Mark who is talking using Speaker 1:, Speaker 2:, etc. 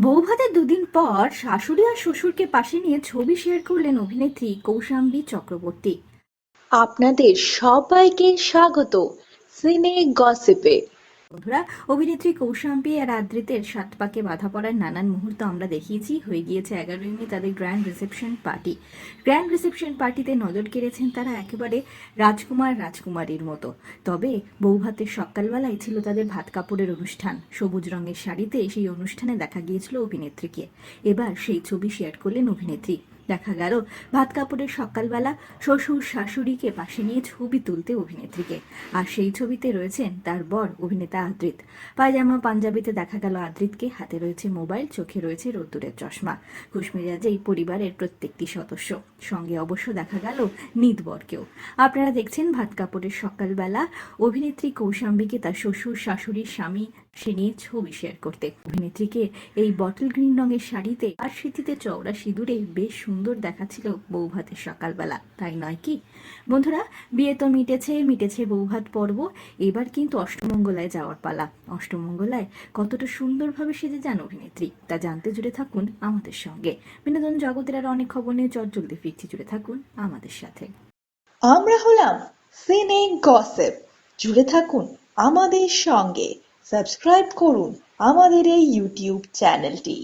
Speaker 1: বৌভাতের দুদিন পর শাশুড়ি আর শ্বশুরকে পাশে নিয়ে ছবি শেয়ার করলেন অভিনেত্রী কৌশাম্বী চক্রবর্তী।
Speaker 2: আপনাদের সবাইকে স্বাগত সিনে গসিপে।
Speaker 1: বন্ধুরা, অভিনেত্রী কৌশাম্বী আর আদ্রিতের সাত পাকে বাধা পড়ার নানান মুহূর্ত আমরা দেখিয়েছি। হয়ে গিয়েছে 11ই মে তাদের গ্র্যান্ড রিসেপশন পার্টিতে নজর কেড়েছেন তারা একেবারে রাজকুমার রাজকুমারীর মতো। তবে বৌভাতের সকালবেলায় ছিল তাদের ভাত কাপড়ের অনুষ্ঠান। সবুজ রঙের শাড়িতে সেই অনুষ্ঠানে দেখা গিয়েছিল অভিনেত্রীকে। এবার সেই ছবি শেয়ার করলেন অভিনেত্রী। দেখা গেল ভাত কাপড়ের সকালবেলা শ্বশুর শাশুড়িকে পাশে নিয়ে ছবি তুলতে অভিনেত্রীকে। আর সেই ছবিতে রয়েছেন তার বর অভিনেতা আদ্রিত। পায়জামা পাঞ্জাবিতে দেখা গেল আদ্রিতকে, হাতে রয়েছে মোবাইল, চোখে রয়েছে রোদ্দুরের চশমা। খুশমেজাজেই পরিবারের প্রত্যেকটি সদস্য, সঙ্গে অবশ্য দেখা গেল নিদ বরকেও। আপনারা দেখছেন ভাত কাপড়ের সকালবেলা অভিনেত্রী কৌশাম্বীকে তার শ্বশুর শাশুড়ির স্বামী সে নিয়ে ছবি শেয়ার করতে। অভিনেত্রীকে এই বটল গ্রিন রঙের শাড়িতে আর স্মৃতিতে চওড়া সিঁদুরে বেশ সুন্দর দেখাচ্ছিল বৌভাতের সকালবেলা, তাই নয় কি বন্ধুরা? বিয়ে তো মিটেছে বৌভাত পর্ব। এবার কিন্তু অষ্টমঙ্গলায় যাওয়ার পালা। অষ্টমঙ্গলায় কতটা সুন্দরভাবে সেজে যান অভিনেত্রী তা জানতে জুড়ে থাকুন আমাদের সঙ্গে। বিনোদন জগতের আর অনেক খবর নিয়ে চটজলদি ফিরছি, জুড়ে থাকুন আমাদের সাথে।
Speaker 2: আমরা হলাম সিনে গসিপ, জুড়ে থাকুন আমাদের সঙ্গে। সাবস্ক্রাইব করুন আমাদের এই ইউটিউব চ্যানেলটি।